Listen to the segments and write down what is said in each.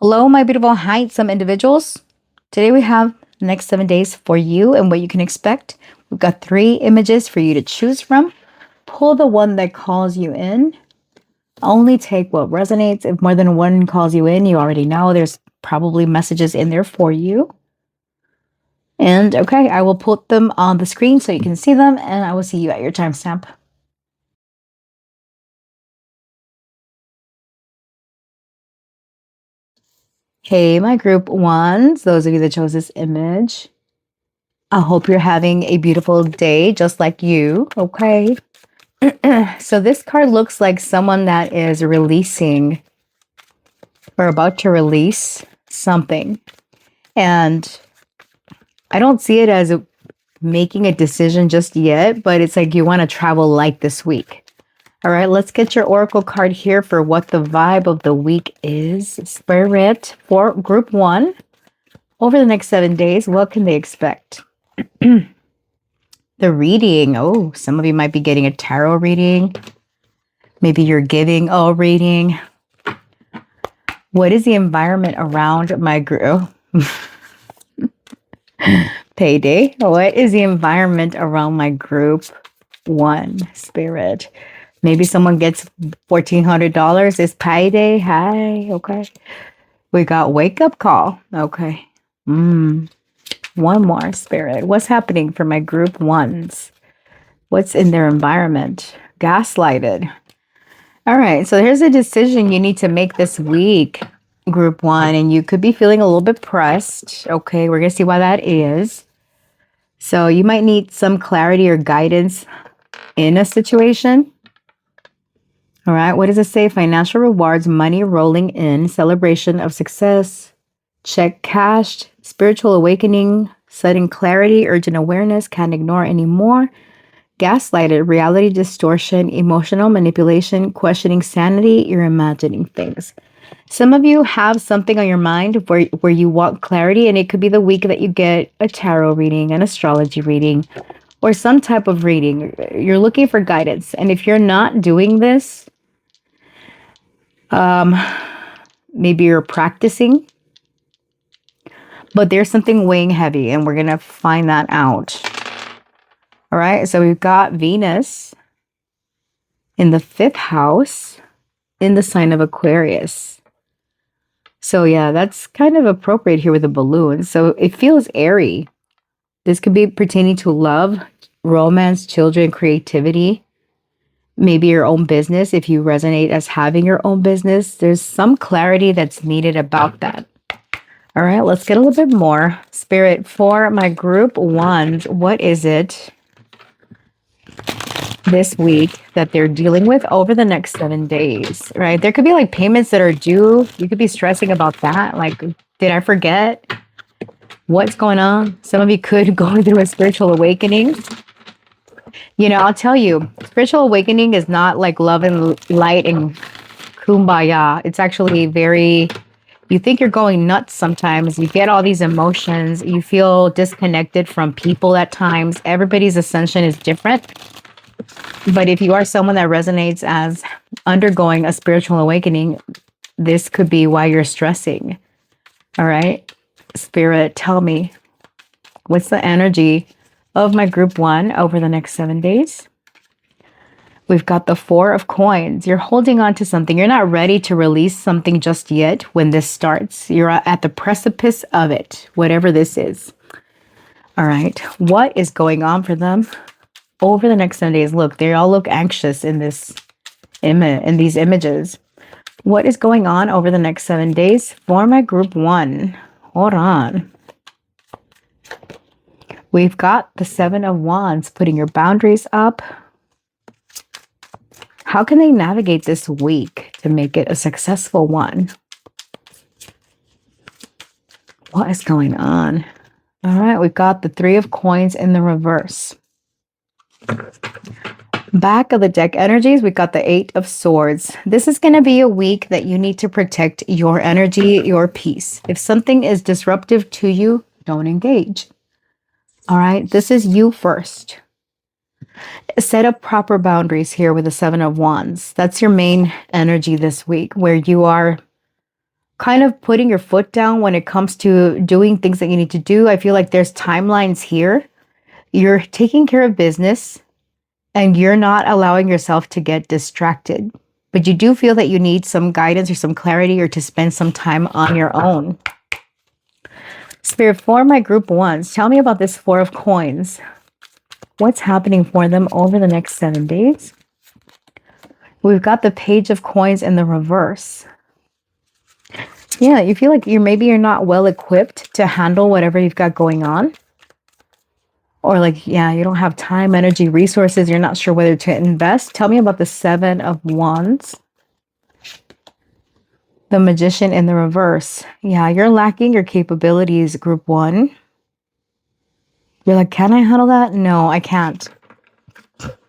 Hello, my beautiful handsome individuals. Today we have the next 7 days for you and what you can expect. We've got 3 images for you to choose from. Pull the one that calls you in. Only take what resonates. If more than one calls you in, you already know there's probably messages in there for you. And okay, I will put them on the screen so you can see them, and I will see you at your timestamp. Hey, my group ones, those of you that chose this image, I hope you're having a beautiful day just like you, okay? So this card looks like someone that is releasing or about to release something. And I don't see it as making a decision just yet, but it's like you want to travel light this week. All right, let's get your oracle card here for what the vibe of the week is. Spirit for group one. Over the next 7 days, what can they expect? The reading. Oh, some of you might be getting a tarot reading. Maybe you're giving a reading. What is the environment around my group? Payday. What is the environment around my group one? Spirit. Maybe someone gets $1,400. It's payday. Hi. Okay. We got wake up call. Okay. One more, Spirit. What's happening for my group ones? What's in their environment? Gaslighted. All right. So here's a decision you need to make this week, group one, and you could be feeling a little bit pressed. Okay. We're going to see why that is. So you might need some clarity or guidance in a situation. All right. What does it say? Financial rewards, money rolling in, celebration of success, check cashed, spiritual awakening, sudden clarity, urgent awareness, can't ignore anymore, gaslighted, reality distortion, emotional manipulation, questioning sanity, you're imagining things. Some of you have something on your mind where you want clarity, and it could be the week that you get a tarot reading, an astrology reading, or some type of reading. You're looking for guidance. And if you're not doing this, maybe you're practicing, but there's something weighing heavy, and we're going to find that out. All right. So we've got Venus in the 5th house in the sign of Aquarius. So yeah, that's kind of appropriate here with the balloon. So it feels airy. This could be pertaining to love, romance, children, creativity, maybe your own business. If you resonate as having your own business, there's some clarity that's needed about that. All right, let's get a little bit more. Spirit, for my group ones, what is it this week that they're dealing with over the next 7 days, right? There could be like payments that are due. You could be stressing about that. Like, did I forget what's going on? Some of you could go through a spiritual awakening. You know, I'll tell you, spiritual awakening is not like love and light and kumbaya. It's actually very, you think you're going nuts sometimes. You get all these emotions. You feel disconnected from people at times. Everybody's ascension is different. But if you are someone that resonates as undergoing a spiritual awakening, this could be why you're stressing. All right. Spirit, tell me, what's the energy of my group one over the next 7 days? We've got the 4 of coins. You're holding on to something. You're not ready to release something just yet when this starts. You're at the precipice of it, whatever this is. All right. What is going on for them over the next 7 days? Look, they all look anxious in this in these images. What is going on over the next 7 days for my group one? Hold on. We've got the 7 of Wands, putting your boundaries up. How can they navigate this week to make it a successful one? What is going on? All right, we've got the 3 of coins in the reverse. Back of the deck energies, we've got the 8 of swords. This is going to be a week that you need to protect your energy, your peace. If something is disruptive to you, don't engage. All right, this is you first. Set up proper boundaries here with the 7 of Wands. That's your main energy this week, where you are kind of putting your foot down when it comes to doing things that you need to do. I feel like there's timelines here. You're taking care of business and you're not allowing yourself to get distracted. But you do feel that you need some guidance or some clarity or to spend some time on your own. Spirit, for my group ones, tell me about this Four of Coins. What's happening for them over the next 7 days? We've got the Page of Coins in the reverse. Yeah, you feel like you're not well equipped to handle whatever you've got going on. Or like, yeah, you don't have time, energy, resources. You're not sure whether to invest. Tell me about the Seven of Wands. The Magician in the reverse. Yeah, you're lacking your capabilities, group one. You're like, can I handle that? No, I can't.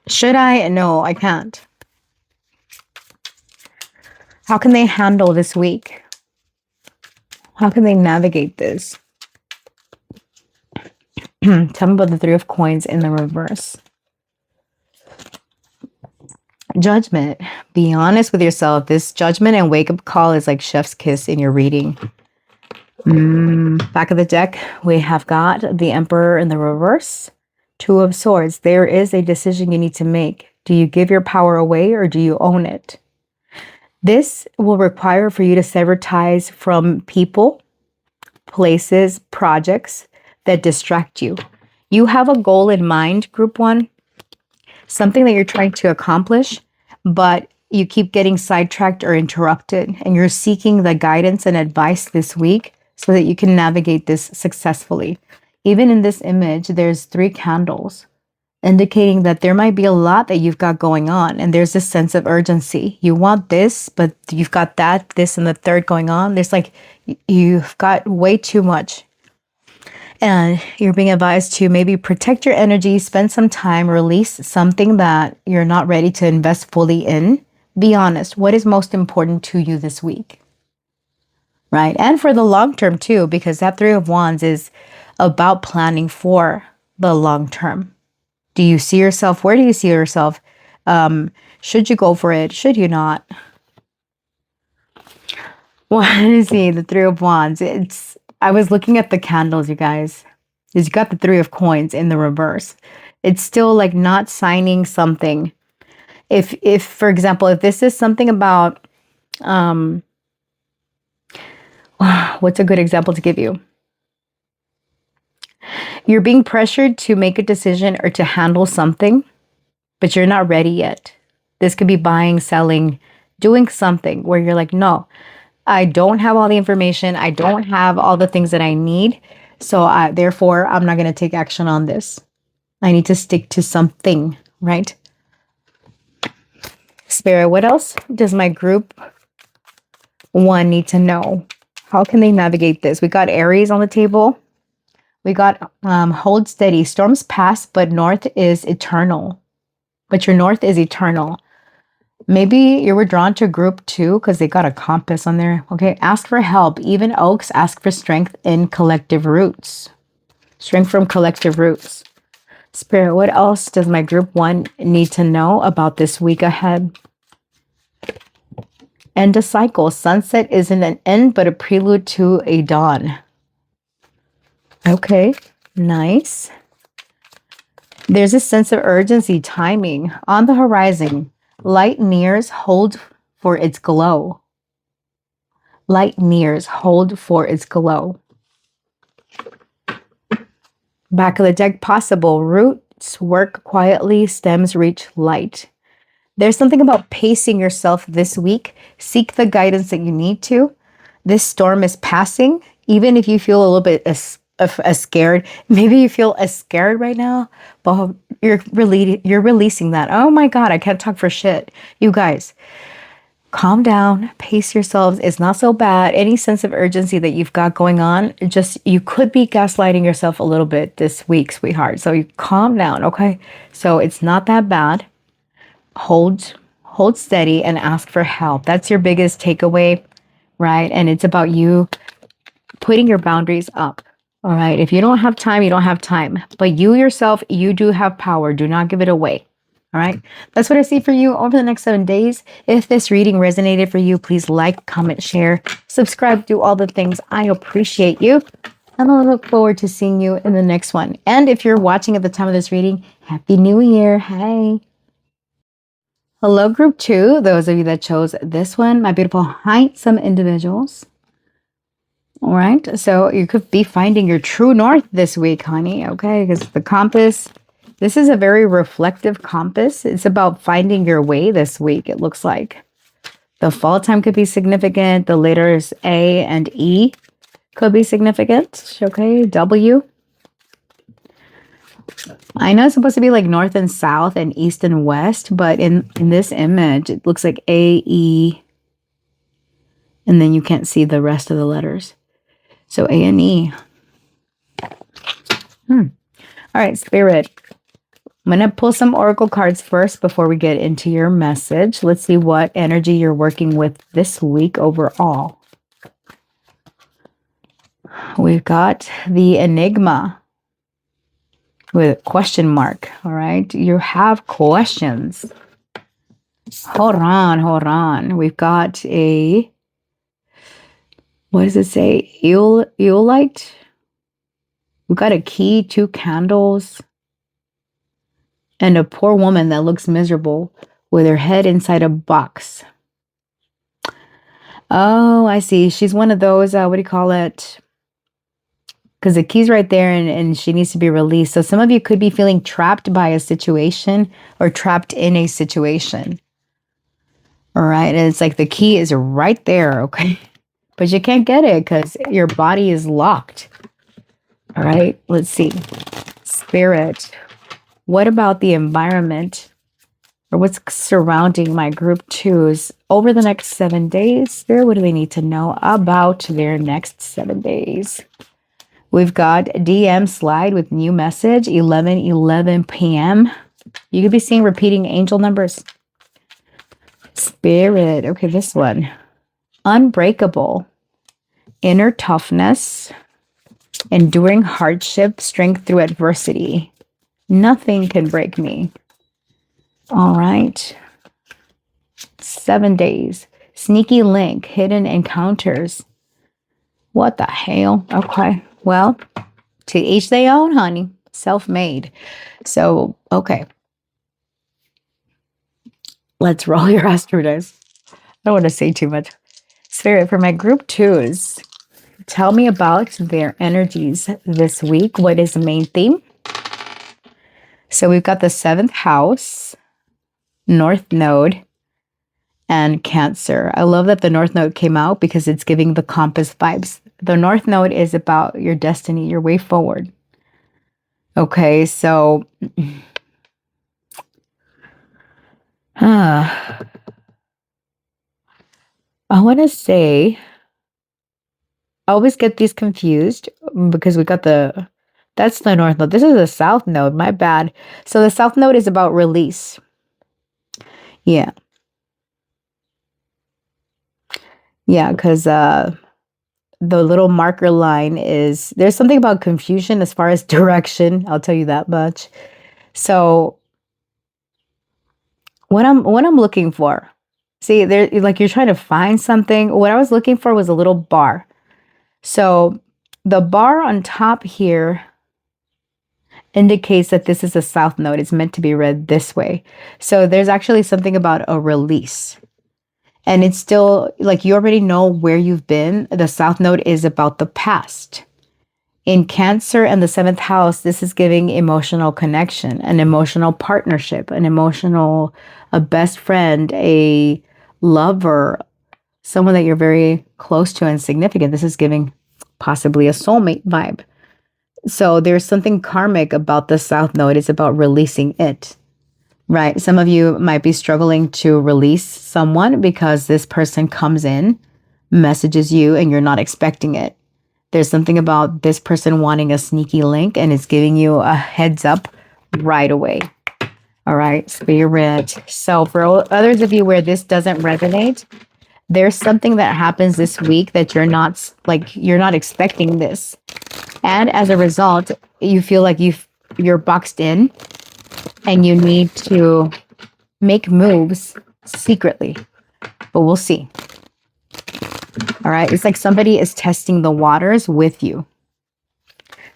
Should I? No, I can't. How can they handle this week? How can they navigate this? Tell me about the Three of Coins in the reverse. Judgment. Be honest with yourself. This judgment and wake-up call is like chef's kiss in your reading. Back of the deck, we have got the Emperor in the reverse. Two of Swords. There is a decision you need to make. Do you give your power away or do you own it? This will require for you to sever ties from people, places, projects that distract you. You have a goal in mind, group one, something that you're trying to accomplish, but you keep getting sidetracked or interrupted, and you're seeking the guidance and advice this week so that you can navigate this successfully. Even in this image, there's 3 candles, indicating that there might be a lot that you've got going on, and there's this sense of urgency. You want this, but you've got that, this, and the third going on. There's like, you've got way too much. And you're being advised to maybe protect your energy, spend some time, release something that you're not ready to invest fully in. Be honest. What is most important to you this week? Right? And for the long term too, because that Three of Wands is about planning for the long term. Do you see yourself? Where do you see yourself? Should you go for it? Should you not? Well, I see the Three of Wands. I was looking at the candles, you guys. You got the Three of Coins in the reverse. It's still like not signing something. If for example, if this is something about, what's a good example to give you? You're being pressured to make a decision or to handle something, but you're not ready yet. This could be buying, selling, doing something where you're like, no, I don't have all the information. I don't have all the things that I need. So therefore, I'm not going to take action on this. I need to stick to something, right? Spirit, what else does my group one need to know? How can they navigate this? We got Aries on the table. We got hold steady. Storms pass, but north is eternal. But your north is eternal. Maybe you were drawn to group 2 because they got a compass on there. Okay, ask for help. Even oaks ask for strength in collective roots. Strength from collective roots. Spirit, what else does my group 1 need to know about this week ahead? End a cycle. Sunset isn't an end, but a prelude to a dawn. Okay, nice. There's a sense of urgency, timing on the horizon. Light nears, hold for its glow. Light nears, hold for its glow. Back of the deck, possible. Roots work quietly, stems reach light. There's something about pacing yourself this week. Seek the guidance that you need to. This storm is passing, even if you feel a little bit scared. Maybe you feel as scared right now, but you're releasing that. Oh my God, I can't talk for shit. You guys, calm down, pace yourselves. It's not so bad. Any sense of urgency that you've got going on, you could be gaslighting yourself a little bit this week, sweetheart. So you calm down, okay? So it's not that bad. Hold steady and ask for help. That's your biggest takeaway, right? And it's about you putting your boundaries up. All right. If you don't have time, you don't have time. But you yourself, you do have power. Do not give it away. All right. That's what I see for you over the next 7 days. If this reading resonated for you, please like, comment, share, subscribe, do all the things. I appreciate you. And I look forward to seeing you in the next one. And if you're watching at the time of this reading, Happy New Year. Hi. Hello, group 2. Those of you that chose this one, my beautiful, handsome individuals. All right. So you could be finding your true north this week, honey. Okay. Because the compass, this is a very reflective compass. It's about finding your way this week, it looks like. The fall time could be significant. The letters A and E could be significant. Okay. W. I know it's supposed to be like north and south and east and west, but in this image, it looks like A, E, and then you can't see the rest of the letters. So A and E. All right, Spirit. I'm going to pull some oracle cards first before we get into your message. Let's see what energy you're working with this week overall. We've got the Enigma with a question mark. All right, you have questions. Hold on. We've got a, what does it say? Eolite. We've got a key, 2 candles, and a poor woman that looks miserable with her head inside a box. Oh, I see. She's one of those, what do you call it? Because the key's right there and she needs to be released. So some of you could be feeling trapped by a situation or trapped in a situation. All right. And it's like the key is right there. Okay. But you can't get it because your body is locked. All right. Let's see. Spirit. What about the environment or what's surrounding my group 2s over the next 7 days? Spirit, what do they need to know about their next 7 days? We've got DM slide with new message, 11:11 p.m. You could be seeing repeating angel numbers. Spirit. Okay, this one. Unbreakable. Inner toughness. Enduring hardship, strength through adversity. Nothing can break me. All right. 7 days. Sneaky link. Hidden encounters. What the hell? Okay. Well, to each their own, honey. Self-made. So, okay. Let's roll your astro dice. I don't want to say too much. Spirit, for my group 2s, tell me about their energies this week. What is the main theme? So we've got the 7th house, North Node, and Cancer. I love that the North Node came out because it's giving the compass vibes. The North Node is about your destiny, your way forward. Okay, so I want to say, I always get these confused because we got that's the North Node. This is the South Node, my bad. So the South Node is about release. Yeah. Yeah, because the little marker line is, there's something about confusion as far as direction. I'll tell you that much. So what I'm looking for, see, there, like you're trying to find something. What I was looking for was a little bar. So the bar on top here indicates that this is a South Node. It's meant to be read this way. So there's actually something about a release. And it's still like you already know where you've been. The South Node is about the past. In Cancer and the 7th house, this is giving emotional connection, an emotional partnership, a best friend, a lover, someone that you're very close to and significant. This is giving possibly a soulmate vibe. So there's something karmic about the South Node. It's about releasing it. Right. Some of you might be struggling to release someone because this person comes in, messages you, and you're not expecting it. There's something about this person wanting a sneaky link and it's giving you a heads up right away. All right, Spirit. So for others of you where this doesn't resonate, there's something that happens this week that you're not expecting this. And as a result, you feel like you're boxed in. and you need to make moves secretly, but we'll see. All right. It's like somebody is testing the waters with you.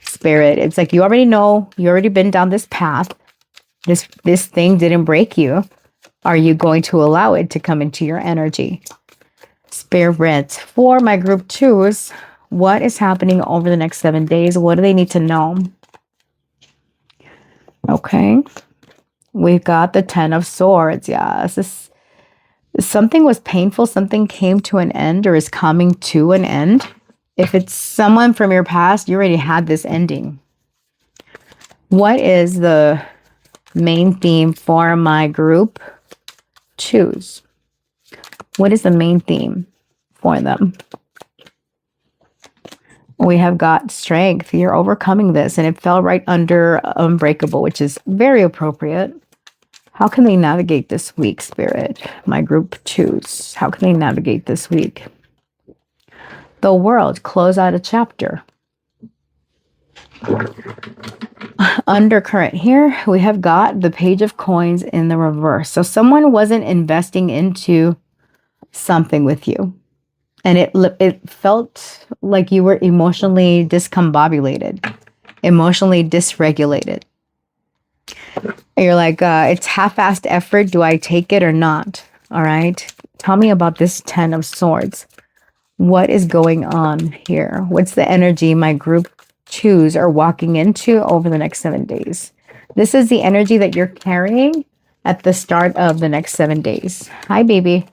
Spirit. It's like you already know, you already been down this path. This thing didn't break you. Are you going to allow it to come into your energy? Spirit, for my group twos, what is happening over the next 7 days? What do they need to know? Okay. We've got the 10 of Swords. Yes. Something was painful. Something came to an end or is coming to an end. If it's someone from your past, you already had this ending. What is the main theme for my group twos? What is the main theme for them? We have got strength. You're overcoming this, and it fell right under unbreakable, which is very appropriate. How can they navigate this week, Spirit? My group twos. How can they navigate this week? The World. Close out a chapter. Undercurrent here, we have got the Page of Coins in the reverse. So someone wasn't investing into something with you. And it felt like you were emotionally discombobulated, emotionally dysregulated. You're like, it's half-assed effort. Do I take it or not? All right. Tell me about this 10 of Swords. What is going on here? What's the energy my group twos are walking into over the next 7 days? This is the energy that you're carrying at the start of the next 7 days. Hi, baby.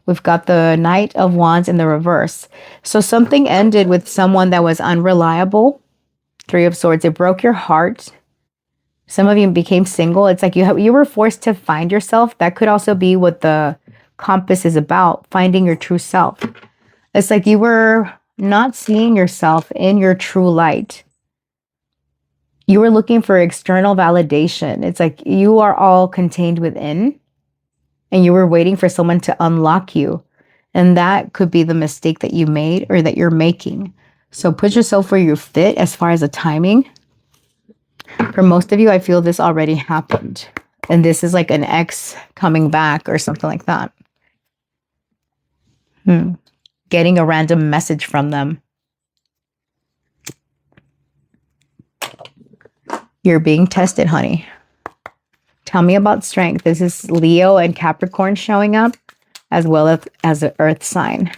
We've got the Knight of Wands in the reverse. So something ended with someone that was unreliable. 3 of Swords. It broke your heart. Some of you became single. It's like you were forced to find yourself. That could also be what the compass is about, finding your true self. It's like you were not seeing yourself in your true light. You were looking for external validation. It's like you are all contained within, and you were waiting for someone to unlock you. And that could be the mistake that you made or that you're making. So put yourself where you fit as far as the timing. For most of you, I feel this already happened. And this is like an ex coming back or something like that. Getting a random message from them. You're being tested, honey. Tell me about strength. This is Leo and Capricorn showing up, as well as an earth sign.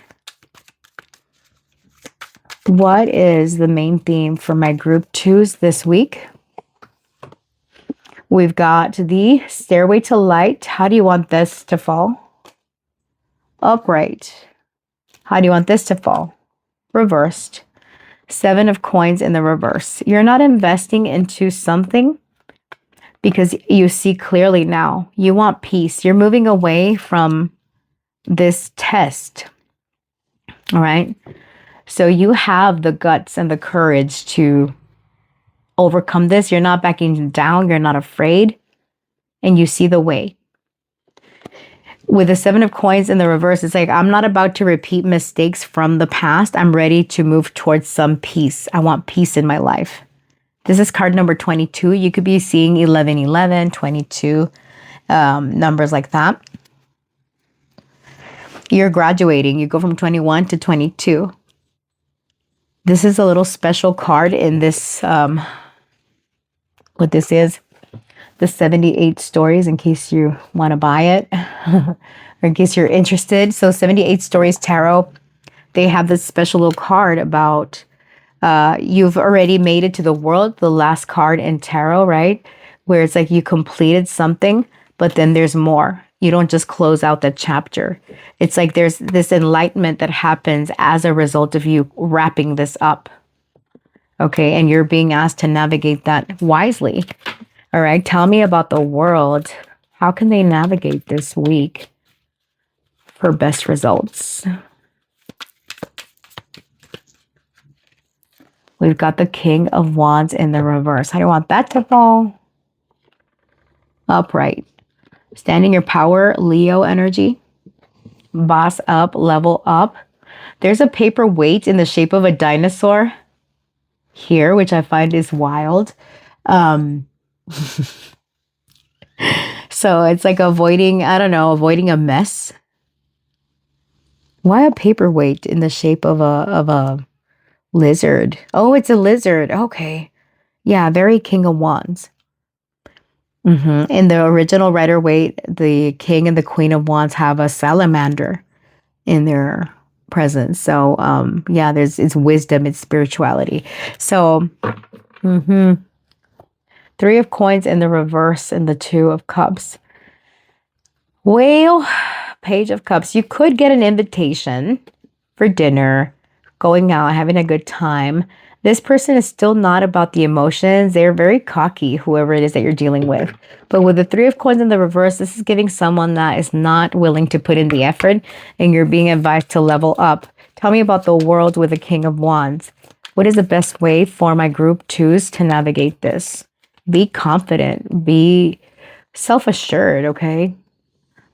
What is the main theme for my group twos this week? We've got the Stairway to Light. How do you want this to fall? Upright. How do you want this to fall? Reversed. 7 of Coins in the reverse. You're not investing into something because you see clearly now. You want peace. You're moving away from this test. All right. So you have the guts and the courage to overcome this. You're not backing down. You're not afraid. And you see the way. With the 7 of Coins in the reverse, it's like, I'm not about to repeat mistakes from the past. I'm ready to move towards some peace. I want peace in my life. This is card number 22. You could be seeing 1111, 22, numbers like that. You're graduating. You go from 21 to 22. This is a little special card in this, what this is. The 78 Stories, in case you want to buy it or in case you're interested. So 78 Stories Tarot, they have this special little card about you've already made it to the world, the last card in tarot, right? Where it's like you completed something, but then there's more. You don't just close out that chapter. It's like there's this enlightenment that happens as a result of you wrapping this up. Okay, and you're being asked to navigate that wisely. All right, tell me about the World. How can they navigate this week for best results? We've got the King of Wands in the reverse. How do you want that to fall? Upright. Stand in your power, Leo energy. Boss up, level up. There's a paperweight in the shape of a dinosaur here, which I find is wild. So it's like avoiding, I don't know, avoiding a mess. Why a paperweight in the shape of a lizard? Oh, it's a lizard. Okay. Yeah, very King of Wands. In the original Rider Waite, the King and the Queen of Wands have a salamander in their presence. So yeah, it's wisdom, it's spirituality. So Three of Coins in the reverse and the Two of Cups. Well, Page of Cups. You could get an invitation for dinner, going out, having a good time. This person is still not about the emotions. They're very cocky, whoever it is that you're dealing with. But with the Three of Coins in the reverse, this is giving someone that is not willing to put in the effort, and you're being advised to level up. Tell me about the World with the King of Wands. What is the best way for my group twos to navigate this? Be confident. Be self-assured, okay?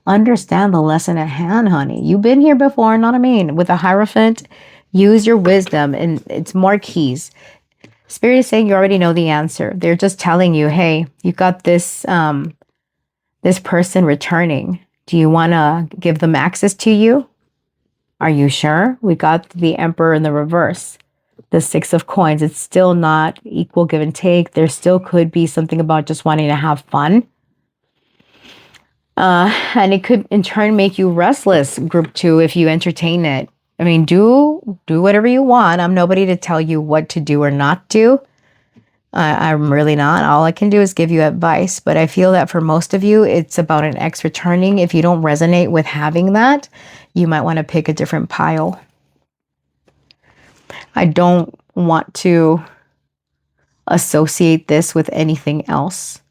Understand the lesson at hand, honey. You've been here before, know what I mean? With a Hierophant, use your wisdom, and it's more keys. Spirit is saying you already know the answer. They're just telling you, hey, you got this this person returning. Do you want to give them access to you? Are you sure? We got the Emperor in the reverse. The Six of Coins. It's still not equal give and take. There still could be something about just wanting to have fun. And it could in turn make you restless, group two, if you entertain it. I mean, do whatever you want. I'm nobody to tell you what to do or not do. I'm really not. All I can do is give you advice. But I feel that for most of you, it's about an ex returning. If you don't resonate with having that, you might want to pick a different pile. I don't want to associate this with anything else.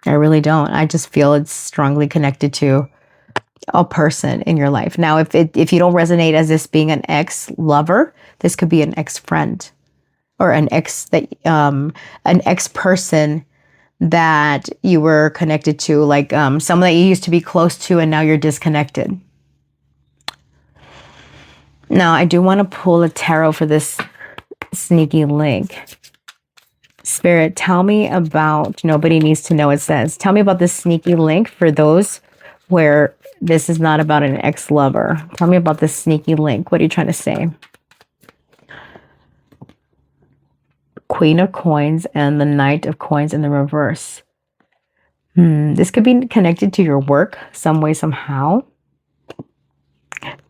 I really don't. I just feel it's strongly connected to a person in your life. Now, if you don't resonate as this being an ex-lover, this could be an ex-friend or an ex-person that you were connected to, like someone that you used to be close to and now you're disconnected. Now, I do want to pull a tarot for this sneaky link. Spirit, tell me about, nobody needs to know, it says, tell me about this sneaky link for those where this is not about an ex-lover. Tell me about this sneaky link. What are you trying to say? Queen of Coins and the Knight of Coins in the reverse. This could be connected to your work some way, somehow.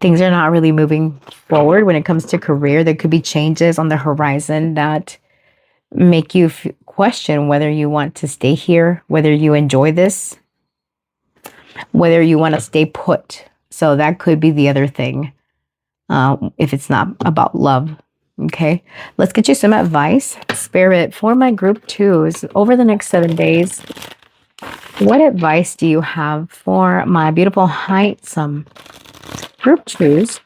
Things are not really moving forward when it comes to career. There could be changes on the horizon that make you question whether you want to stay here, whether you enjoy this, whether you want to stay put. So that could be the other thing, if it's not about love. Okay, let's get you some advice, Spirit, for my group twos over the next 7 days. What advice do you have for my beautiful, handsome group twos?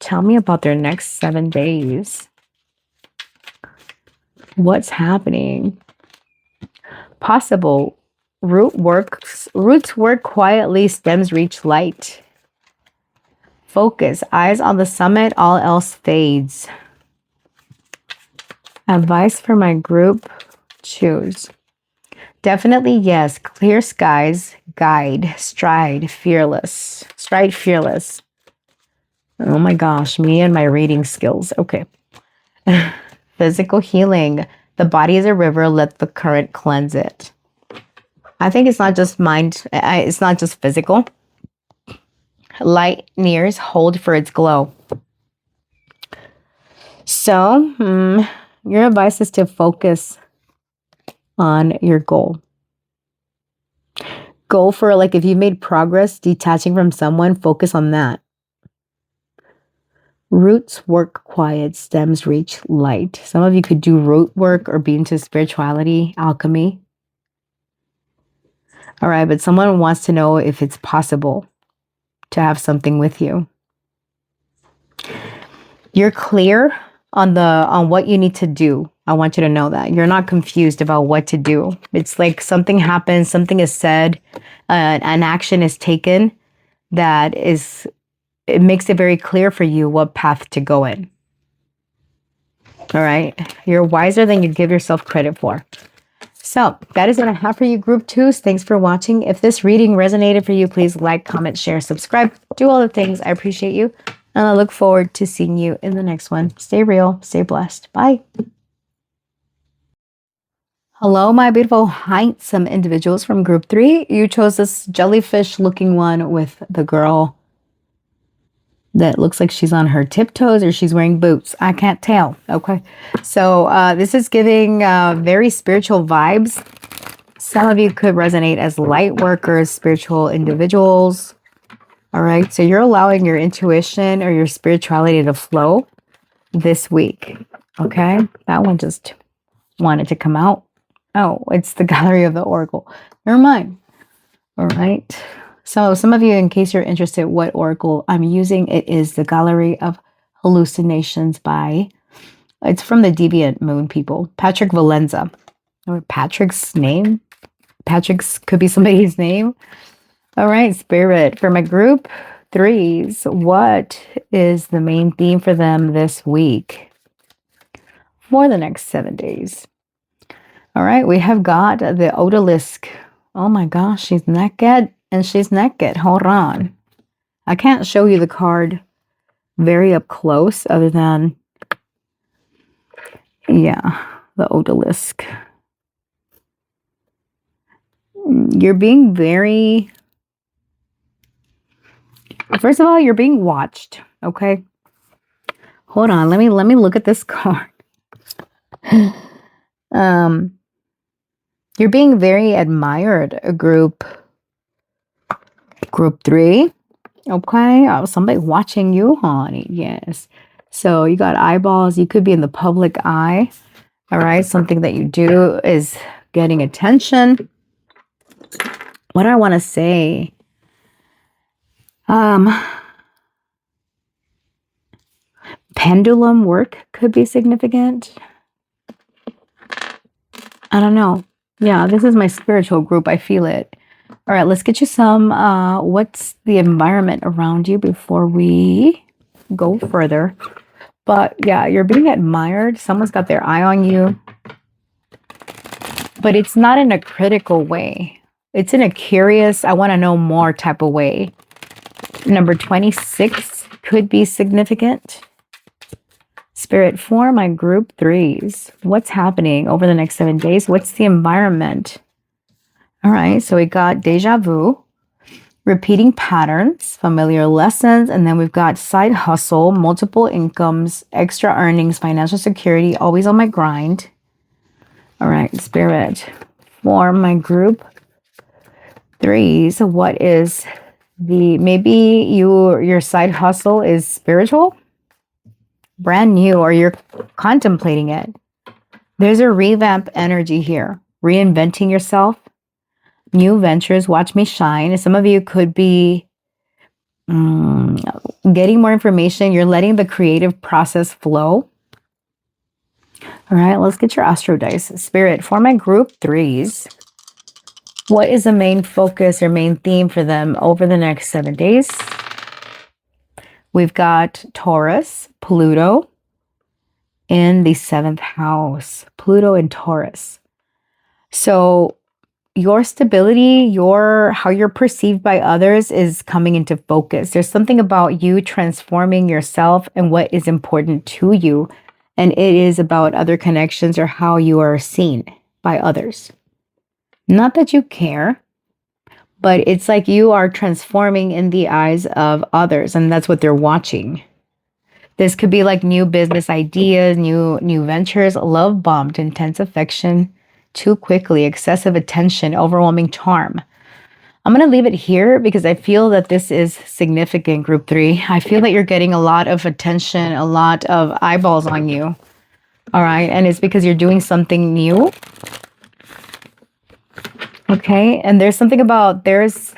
Tell me about their next 7 days. What's happening? Possible roots work quietly, stems reach light. Focus, eyes on the summit, all else fades. Advice for my group, choose. Definitely yes, clear skies, guide, stride, fearless. Stride, fearless. Oh my gosh, me and my reading skills. Okay. Physical healing. The body is a river, let the current cleanse it. I think it's not just mind, it's not just physical. Light nears, hold for its glow. So, your advice is to focus on your goal. Go for, like, if you made progress detaching from someone, focus on that. Roots work quiet, stems reach light. Some of you could do root work or be into spirituality, alchemy. All right, but someone wants to know if it's possible to have something with you. You're clear on what you need to do. I want you to know that. You're not confused about what to do. It's like something happens, something is said, an action is taken that is, it makes it very clear for you what path to go in. All right. You're wiser than you give yourself credit for. So that is what I have for you, group twos. Thanks for watching. If this reading resonated for you, please like, comment, share, subscribe, do all the things. I appreciate you. And I look forward to seeing you in the next one. Stay real, stay blessed. Bye. Hello, my beautiful, handsome individuals from group three. You chose this jellyfish looking one with the girl that looks like she's on her tiptoes or she's wearing boots. I can't tell. Okay. So this is giving very spiritual vibes. Some of you could resonate as light workers, spiritual individuals. All right. So you're allowing your intuition or your spirituality to flow this week. Okay. That one just wanted to come out. Oh, it's the Gallery of the Oracle. Never mind. All right. So some of you, in case you're interested what oracle I'm using, it is the Gallery of Hallucinations by, it's from the Deviant Moon people, Patrick Valenza. Or Patrick's name? Patrick's could be somebody's name. All right, Spirit. For my group threes, what is the main theme for them this week? For the next 7 days. All right, we have got the Odalisque. Oh my gosh, she's naked and she's naked. Hold on. I can't show you the card very up close other than, yeah, the Odalisque. You're being very, first of all, you're being watched, okay? Hold on, let me look at this card. You're being very admired, group three. Okay. Oh, somebody watching you, honey. Yes. So you got eyeballs. You could be in the public eye. All right. Something that you do is getting attention. What do I want to say? Pendulum work could be significant. I don't know. Yeah, this is my spiritual group. I feel it. All right, let's get you some, what's the environment around you before we go further. But yeah, you're being admired. Someone's got their eye on you. But it's not in a critical way. It's in a curious, I want to know more type of way. Number 26 could be significant. Spirit, for my group threes, what's happening over the next 7 days? What's the environment? All right, so we got deja vu, repeating patterns, familiar lessons, and then we've got side hustle, multiple incomes, extra earnings, financial security, always on my grind. All right, Spirit, for my group threes, what is the, maybe your side hustle is spiritual, brand new, or you're contemplating it. There's a revamp energy here, reinventing yourself. New ventures, watch me shine. Some of you could be getting more information. You're letting the creative process flow. All right, let's get your astro dice. Spirit, for my group threes, what is the main focus or main theme for them over the next 7 days? We've got Taurus, Pluto in the 7th house. Pluto in Taurus. So your stability, how you're perceived by others is coming into focus. There's something about you transforming yourself and what is important to you. And it is about other connections or how you are seen by others. Not that you care, but it's like you are transforming in the eyes of others, and that's what they're watching. This could be like new business ideas, new ventures, love bombed, intense affection, too quickly, excessive attention, overwhelming charm. I'm going to leave it here because I feel that this is significant, group three. I feel that you're getting a lot of attention, a lot of eyeballs on you. All right. And it's because you're doing something new. Okay. And there's something about, there's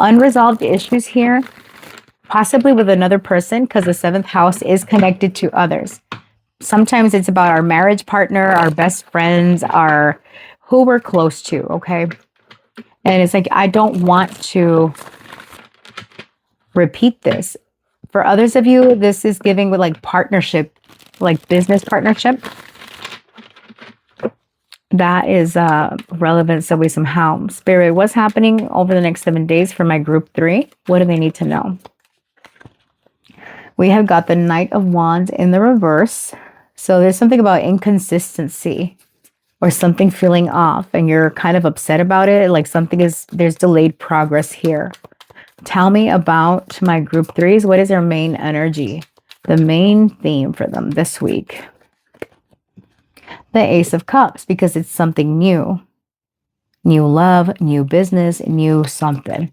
unresolved issues here, possibly with another person, because the 7th house is connected to others. Sometimes it's about our marriage partner, our best friends, who we're close to, okay? And it's like, I don't want to repeat this. For others of you, this is giving with like partnership like business partnership. That is relevant some way, somehow. Spirit, what's happening over the next 7 days for my group 3? What do they need to know? We have got the Knight of Wands in the reverse. So there's something about inconsistency or something feeling off and you're kind of upset about it. Like there's delayed progress here. Tell me about my group 3s. What is their main energy? The main theme for them this week? The Ace of Cups, because it's something new. New love, new business, new something.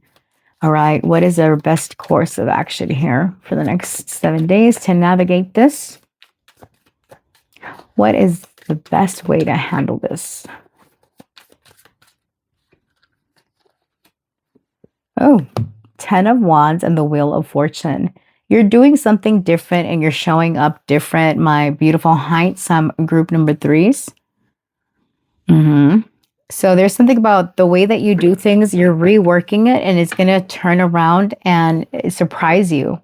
All right, what is our best course of action here for the next 7 days to navigate this? What is the best way to handle this? Oh, 10 of Wands and the Wheel of Fortune. You're doing something different and you're showing up different, my beautiful some group number 3s. So there's something about the way that you do things, you're reworking it and it's going to turn around and surprise you.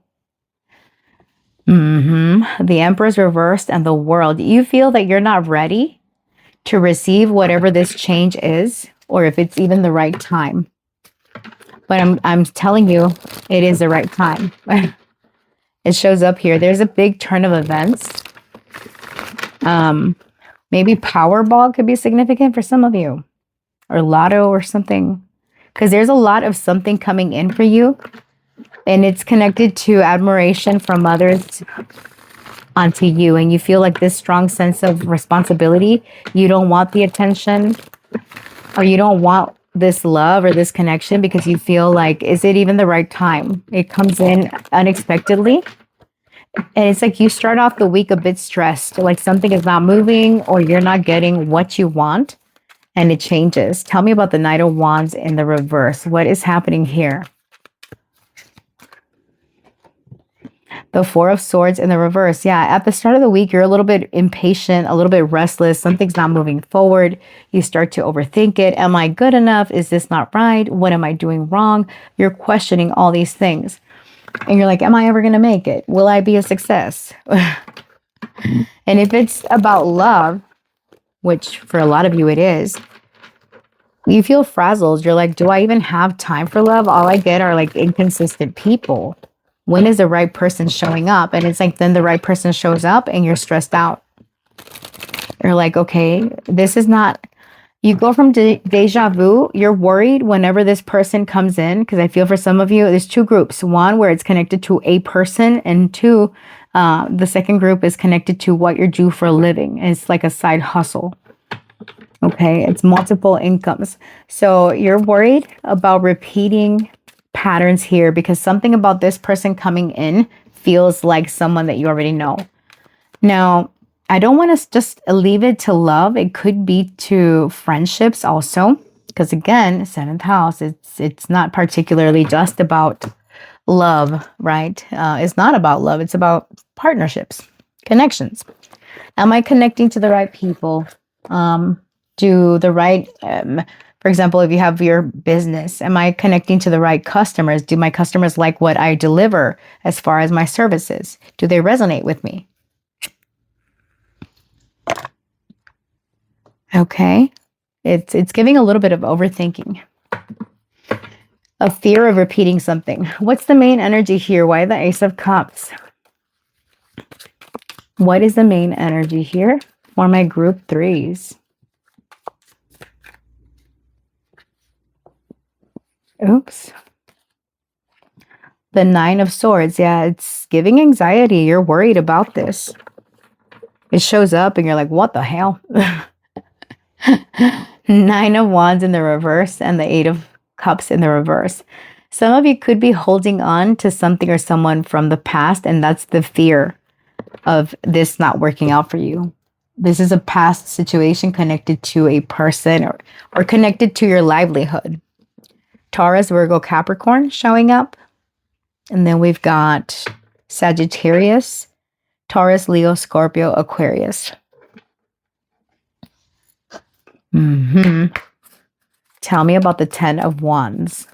The Emperor's reversed and the World. You feel that you're not ready to receive whatever this change is, or if it's even the right time. But I'm telling you, it is the right time. It shows up here. There's a big turn of events. Maybe Powerball could be significant for some of you, or Lotto or something, because there's a lot of something coming in for you, and it's connected to admiration from others onto you, and you feel like this strong sense of responsibility. You don't want the attention, or you don't want this love or this connection because you feel like, is it even the right time? It comes in unexpectedly. And it's like you start off the week a bit stressed, like something is not moving or you're not getting what you want, and it changes. Tell me about the Knight of Wands in the reverse. What is happening here? The Four of Swords in the reverse. Yeah, at the start of the week, you're a little bit impatient, a little bit restless. Something's not moving forward. You start to overthink it. Am I good enough? Is this not right? What am I doing wrong? You're questioning all these things. And you're like, am I ever going to make it? Will I be a success? And if it's about love, which for a lot of you it is, you feel frazzled. You're like, do I even have time for love? All I get are like inconsistent people. When is the right person showing up? And it's like, then the right person shows up and you're stressed out. You're like, okay, this is not, you go from deja vu. You're worried whenever this person comes in, because I feel for some of you, there's two groups. One where it's connected to a person, and two, the second group is connected to what you're due for a living. And it's like a side hustle. Okay, it's multiple incomes. So you're worried about repeating patterns here because something about this person coming in feels like someone that you already know. Now, I don't want to just leave it to love. It could be to friendships also, because again, 7th house, it's not particularly just about love, right? It's not about love. It's about partnerships, connections. Am I connecting to the right people? Do the right, for example, if you have your business, am I connecting to the right customers? Do my customers like what I deliver as far as my services? Do they resonate with me? Okay, it's giving a little bit of overthinking, a fear of repeating something. What's the main energy here? Why the Ace of Cups? What is the main energy here for my group 3s? Oops. The 9 of Swords. Yeah, it's giving anxiety. You're worried about this. It shows up and you're like, what the hell? 9 of Wands in the reverse and the 8 of Cups in the reverse. Some of you could be holding on to something or someone from the past, and that's the fear of this not working out for you. This is a past situation connected to a person or connected to your livelihood. Taurus, Virgo, Capricorn showing up. And then we've got Sagittarius, Taurus, Leo, Scorpio, Aquarius. Tell me about the 10 of Wands.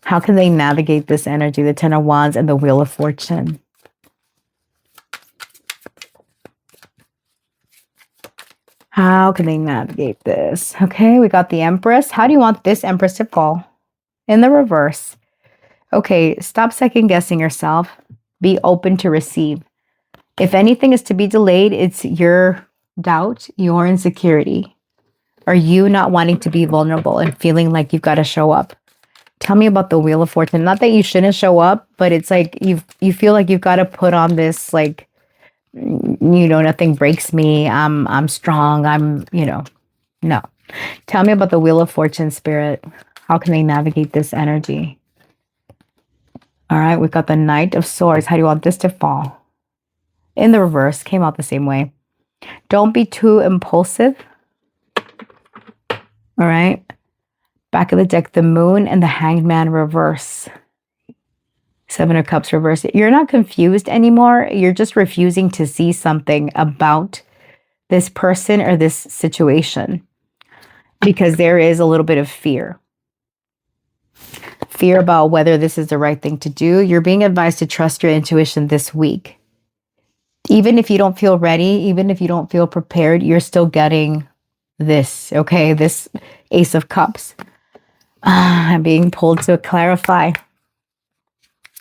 How can they navigate this energy, the 10 of Wands and the Wheel of Fortune? How can they navigate this? Okay, we got the Empress. How do you want this Empress to fall? In the reverse. Okay, stop second guessing yourself. Be open to receive. If anything is to be delayed, it's your doubt, your insecurity, or you not wanting to be vulnerable and feeling like you've got to show up. Tell me about the Wheel of Fortune. Not that you shouldn't show up, but it's like you feel like you've got to put on this like, nothing breaks me. I'm strong. No. Tell me about the Wheel of Fortune, Spirit. How can they navigate this energy? All right, we've got the Knight of Swords. How do you want this to fall? In the reverse, came out the same way. Don't be too impulsive. All right. Back of the deck, the Moon and the Hanged Man reverse. Seven of Cups reverse. You're not confused anymore. You're just refusing to see something about this person or this situation because there is a little bit of fear. Fear about whether this is the right thing to do. You're being advised to trust your intuition this week. Even if you don't feel ready, even if you don't feel prepared, you're still getting this, okay? This Ace of Cups. I'm being pulled to clarify.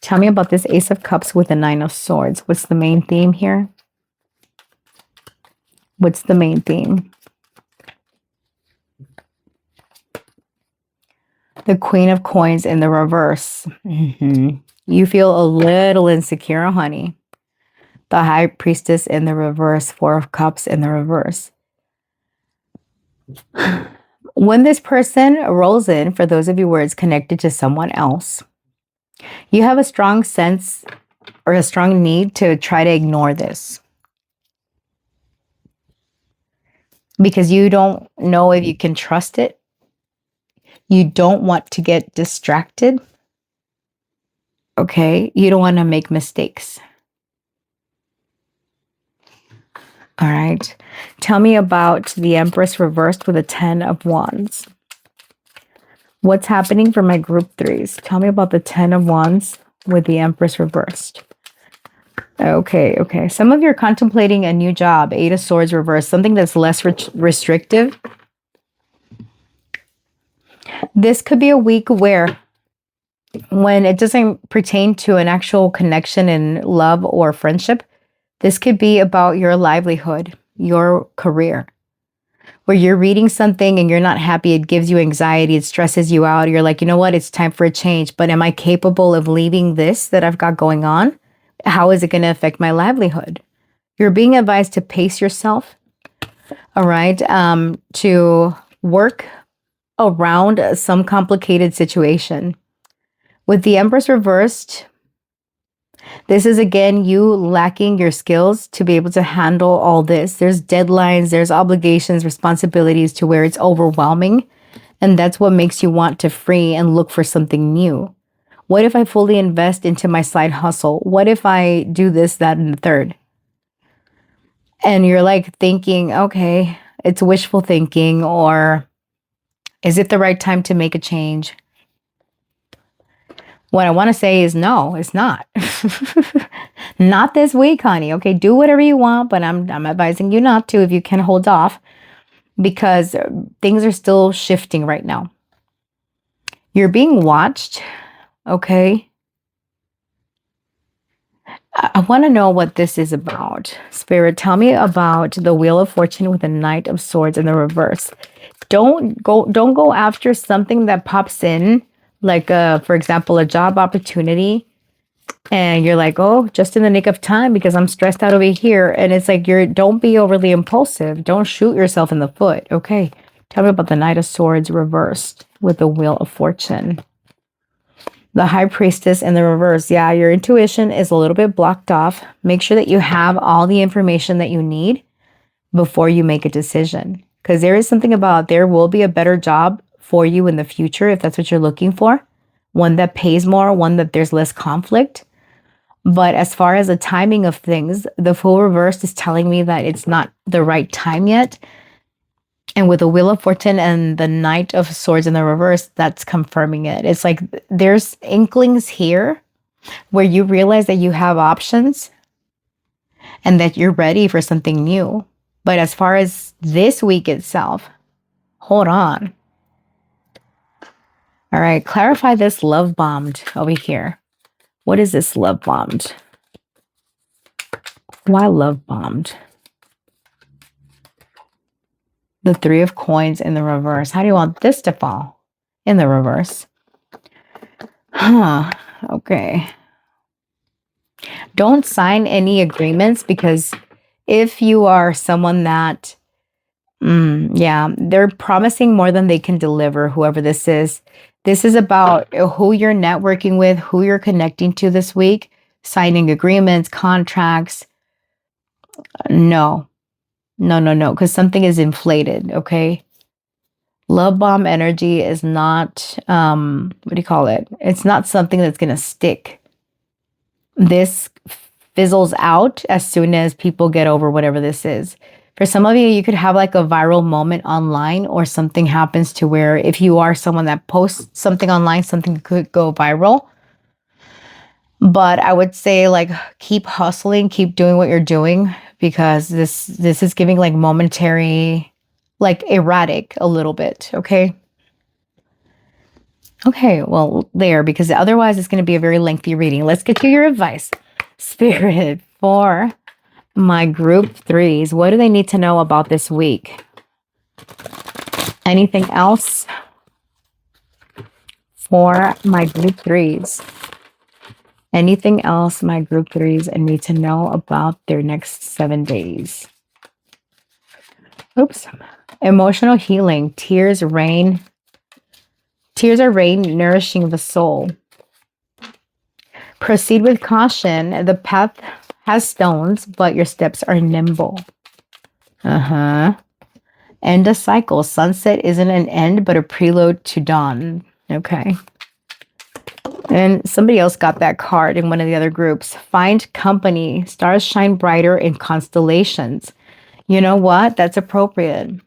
Tell me about this Ace of Cups with the Nine of Swords. What's the main theme here? What's the main theme? The Queen of Coins in the reverse. You feel a little insecure, honey. The High Priestess in the reverse. Four of Cups in the reverse. When this person rolls in, for those of you where it's connected to someone else, you have a strong sense or a strong need to try to ignore this. Because you don't know if you can trust it. You don't want to get distracted. Okay? You don't want to make mistakes. All right. Tell me about the Empress reversed with a 10 of Wands. What's happening for my group threes? Tell me about the 10 of Wands with the Empress reversed. Okay. Some of you are contemplating a new job. 8 of Swords reversed. Something that's less restrictive. This could be a week where when it doesn't pertain to an actual connection in love or friendship, this could be about your livelihood, your career, where you're reading something and you're not happy. It gives you anxiety. It stresses you out. You're like, you know what? It's time for a change. But am I capable of leaving this that I've got going on? How is it going to affect my livelihood? You're being advised to pace yourself. All right. To work around some complicated situation. With the Empress reversed, this is, again, you lacking your skills to be able to handle all this. There's deadlines, there's obligations, responsibilities to where it's overwhelming. And that's what makes you want to free and look for something new. What if I fully invest into my side hustle? What if I do this, that, and the third? And you're like thinking, okay, it's wishful thinking, or is it the right time to make a change? What I want to say is no, it's not. Not this week, honey. Okay, do whatever you want, but I'm advising you not to if you can hold off, because things are still shifting right now. You're being watched, okay? I want to know what this is about. Spirit, tell me about the Wheel of Fortune with the Knight of Swords in the reverse. Don't go after something that pops in, like for example, a job opportunity, and you're like, oh, just in the nick of time because I'm stressed out over here. And it's like, don't be overly impulsive. Don't shoot yourself in the foot. Okay. Tell me about the Knight of Swords reversed with the Wheel of Fortune. The High Priestess in the reverse. Yeah, your intuition is a little bit blocked off. Make sure that you have all the information that you need before you make a decision. Because there is something about there will be a better job for you in the future if that's what you're looking for. One that pays more, one that there's less conflict. But as far as the timing of things, the Fool reversed is telling me that it's not the right time yet. And with the Wheel of Fortune and the Knight of Swords in the reverse, that's confirming it. It's like there's inklings here where you realize that you have options and that you're ready for something new. But as far as this week itself, hold on. All right, clarify this love bombed over here. What is this love bombed? Why love bombed? The 3 of coins in the reverse. How do you want this to fall? In the reverse. Huh. Okay. Don't sign any agreements, because if you are someone that, yeah, they're promising more than they can deliver, whoever this is. This is about who you're networking with, who you're connecting to this week, signing agreements, contracts. No, because something is inflated, okay? Love bomb energy is not, what do you call it? It's not something that's going to stick. This fizzles out as soon as people get over whatever this is. For some of you, you could have like a viral moment online, or something happens to where if you are someone that posts something online, something could go viral. But I would say, like, keep hustling, keep doing what you're doing, because this is giving like momentary, like erratic a little bit, okay? Okay, well, there, because otherwise it's going to be a very lengthy reading. Let's get to your advice. Spirit, for my group 3s, what do they need to know about this week? Anything else for my group 3s? Anything else my group 3s need to know about their next 7 days? Oops. Emotional healing. Tears, rain. Tears are rain, nourishing the soul. Proceed with caution. The path has stones, but your steps are nimble. End a cycle. Sunset isn't an end, but a prelude to dawn. Okay. And somebody else got that card in one of the other groups. Find company. Stars shine brighter in constellations. You know what? That's appropriate.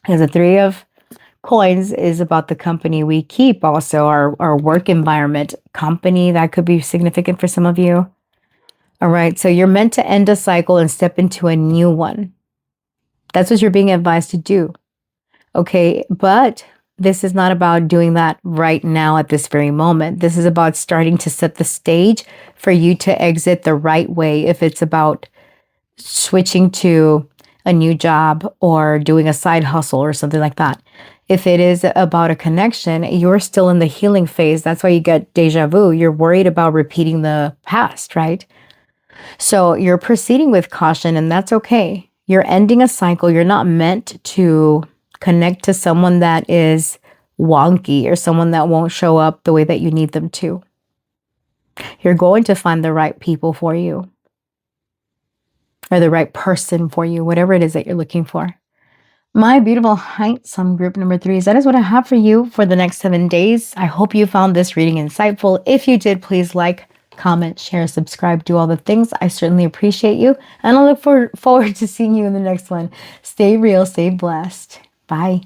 Because the 3 of coins is about the company we keep. Also, our work environment. Company, that could be significant for some of you. All right. So you're meant to end a cycle and step into a new one. That's what you're being advised to do. Okay. But this is not about doing that right now at this very moment. This is about starting to set the stage for you to exit the right way. If it's about switching to a new job or doing a side hustle or something like that. If it is about a connection, you're still in the healing phase. That's why you get deja vu. You're worried about repeating the past, right? So you're proceeding with caution, and that's okay. You're ending a cycle. You're not meant to connect to someone that is wonky or someone that won't show up the way that you need them to. You're going to find the right people for you, or the right person for you, whatever it is that you're looking for. My beautiful handsome group number 3s, that is what I have for you for the next 7 days. I hope you found this reading insightful. If you did, please like, comment, share, subscribe, do all the things. I certainly appreciate you. And I look forward to seeing you in the next one. Stay real, stay blessed. Bye.